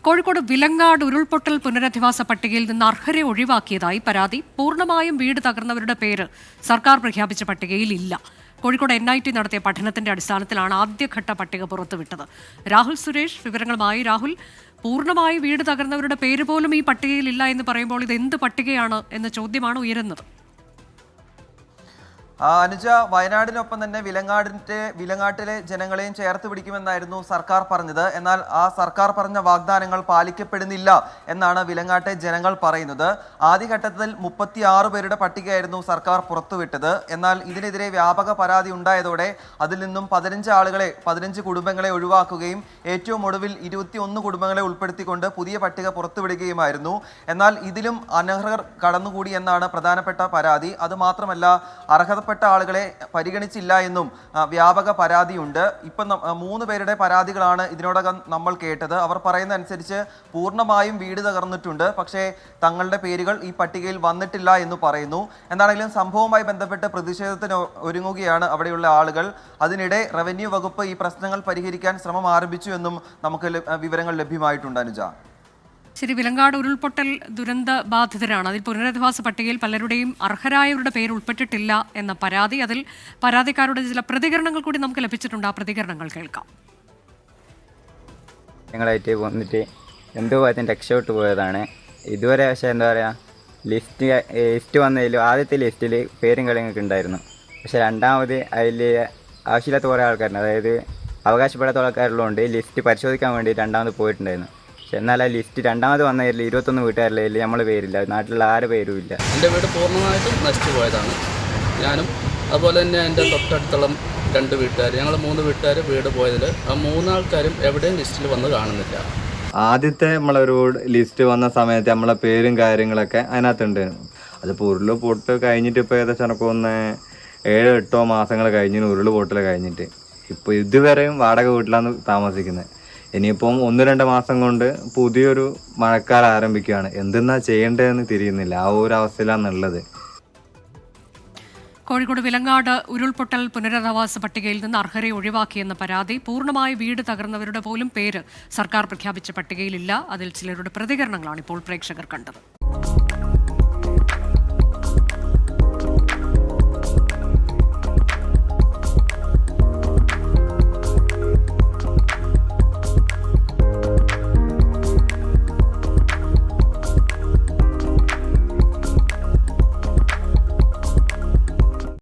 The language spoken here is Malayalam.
കോഴിക്കോട് വിലങ്ങാട് ഉരുൾപൊട്ടൽ പുനരധിവാസ പട്ടികയിൽ നിന്ന് അർഹരെ ഒഴിവാക്കിയതായി പരാതി. പൂർണ്ണമായും വീട് തകർന്നവരുടെ പേര് സർക്കാർ പ്രഖ്യാപിച്ച പട്ടികയിൽ ഇല്ല. കോഴിക്കോട് NIT നടത്തിയ പഠനത്തിന്റെ അടിസ്ഥാനത്തിലാണ് ആദ്യഘട്ട പട്ടിക പുറത്തുവിട്ടത്. രാഹുൽ സുരേഷ് വിവരങ്ങളുമായി. രാഹുൽ, പൂർണ്ണമായി വീട് തകർന്നവരുടെ പേര് പോലും ഈ പട്ടികയിൽ ഇല്ല എന്ന് പറയുമ്പോൾ ഇത് എന്ത് പട്ടികയാണ് എന്ന ചോദ്യമാണ് ഉയരുന്നത്. അനുജ, വയനാടിനൊപ്പം തന്നെ വിലങ്ങാട്ടിലെ ജനങ്ങളെയും ചേർത്ത് പിടിക്കുമെന്നായിരുന്നു സർക്കാർ പറഞ്ഞത്. എന്നാൽ ആ സർക്കാർ പറഞ്ഞ വാഗ്ദാനങ്ങൾ പാലിക്കപ്പെടുന്നില്ല എന്നാണ് വിലങ്ങാട്ടെ ജനങ്ങൾ പറയുന്നത്. ആദ്യഘട്ടത്തിൽ 36 പേരുടെ പട്ടികയായിരുന്നു സർക്കാർ പുറത്തുവിട്ടത്. എന്നാൽ ഇതിനെതിരെ വ്യാപക പരാതി ഉണ്ടായതോടെ അതിൽ നിന്നും 15 കുടുംബങ്ങളെ ഒഴിവാക്കുകയും ഏറ്റവും ഒടുവിൽ 21 കുടുംബങ്ങളെ ഉൾപ്പെടുത്തിക്കൊണ്ട് പുതിയ പട്ടിക പുറത്തുവിടുകയുമായിരുന്നു. എന്നാൽ ഇതിലും അനർഹർ കടന്നുകൂടി എന്നാണ് പ്രധാനപ്പെട്ട പരാതി. അതുമാത്രമല്ല, അർഹതപ്പെട്ട ആളുകളെ പരിഗണിച്ചില്ല എന്നും വ്യാപക പരാതിയുണ്ട്. ഇപ്പം 3 പേരുടെ പരാതികളാണ് ഇതിനോടകം നമ്മൾ കേട്ടത്. അവർ പറയുന്ന അനുസരിച്ച് പൂർണ്ണമായും വീട് തകർന്നിട്ടുണ്ട്, പക്ഷേ തങ്ങളുടെ പേരുകൾ ഈ പട്ടികയിൽ വന്നിട്ടില്ല എന്ന് പറയുന്നു. എന്താണെങ്കിലും സംഭവവുമായി ബന്ധപ്പെട്ട് പ്രതിഷേധത്തിന് ഒരുങ്ങുകയാണ് അവിടെയുള്ള ആളുകൾ. അതിനിടെ റവന്യൂ വകുപ്പ് ഈ പ്രശ്നങ്ങൾ പരിഹരിക്കാൻ ശ്രമം ആരംഭിച്ചു എന്നും നമുക്ക് വിവരങ്ങൾ ലഭ്യമായിട്ടുണ്ട്. അനുജ, ശരി, വിലങ്ങാട് ഉരുൾപൊട്ടൽ ദുരന്ത ബാധിതരാണ്. അതിൽ പുനരധിവാസ പട്ടികയിൽ പലരുടെയും അർഹരായവരുടെ പേര് ഉൾപ്പെട്ടിട്ടില്ല എന്ന പരാതി. അതിൽ പരാതിക്കാരുടെ ചില പ്രതികരണങ്ങൾ കൂടി നമുക്ക് ലഭിച്ചിട്ടുണ്ട്. ആ പ്രതികരണങ്ങൾ കേൾക്കാം. ഞങ്ങളായിട്ട് വന്നിട്ട് എന്തോ അതിന് രക്ഷപ്പെട്ടു പോയതാണ്. ഇതുവരെ പക്ഷേ എന്താ പറയുക, ലിസ്റ്റ് വന്നതിൽ ആദ്യത്തെ ലിസ്റ്റിൽ പേരും കളിയൊക്കെ ഉണ്ടായിരുന്നു. പക്ഷേ രണ്ടാമത് അതിൽ ആവശ്യമില്ലാത്ത കുറേ ആൾക്കാരുണ്ട്, അതായത് അവകാശപ്പെടാത്ത ആൾക്കാരുള്ളതുകൊണ്ട് ലിസ്റ്റ് പരിശോധിക്കാൻ വേണ്ടി രണ്ടാമത് പോയിട്ടുണ്ടായിരുന്നു. എന്നാൽ ആ ലിസ്റ്റ് രണ്ടാമത് വന്നതിൽ 21 വീട്ടുകാരുടെ നമ്മൾ പേരില്ല, നാട്ടിലുള്ള ആരുടെ പേരും ഇല്ല. എൻ്റെ വീട് പൂർണ്ണമായിട്ടും നശിച്ചു പോയതാണ്. ഞാനും അതുപോലെ തന്നെ എൻ്റെ തൊട്ടടുത്തുള്ള 2 വീട്ടുകാർ, ഞങ്ങൾ 3 വീട്ടുകാർ വീട് പോയതിൽ ആ 3 ആൾക്കാരും എവിടെയും ലിസ്റ്റിൽ വന്ന് കാണുന്നില്ല. ആദ്യത്തെ നമ്മളൊരു ലിസ്റ്റ് വന്ന സമയത്ത് നമ്മളെ പേരും കാര്യങ്ങളൊക്കെ അതിനകത്തുണ്ടായിരുന്നു. അതിപ്പോൾ ഉരുൾ പൊട്ട് കഴിഞ്ഞിട്ട് ഇപ്പോൾ ഏകദേശം എനക്കൊന്ന് 7-8 മാസങ്ങൾ കഴിഞ്ഞു ഉരുൾ പൊട്ടൽ കഴിഞ്ഞിട്ട്. ഇപ്പോൾ ഇതുവരെയും വാടക വീട്ടിലാണ് താമസിക്കുന്നത്. ഇനിയിപ്പം 1-2 മാസം കൊണ്ട് പുതിയൊരു മഴക്കാലം ആരംഭിക്കുകയാണ്. എന്തെന്നാ ചെയ്യേണ്ടതെന്ന് തിരിയുന്നില്ല. ആ ഒരു അവസ്ഥയിലാണുള്ളത്. കോഴിക്കോട് വിലങ്ങാട് ഉരുൾപൊട്ടൽ പുനരധിവാസ പട്ടികയിൽ നിന്ന് അർഹരെ ഒഴിവാക്കിയെന്ന പരാതി. പൂർണ്ണമായി വീട് തകർന്നവരുടെ പോലും പേര് സർക്കാർ പ്രഖ്യാപിച്ച പട്ടികയിലില്ല. അതിൽ ചിലരുടെ പ്രതികരണങ്ങളാണ് ഇപ്പോൾ പ്രേക്ഷകർ കണ്ടത്.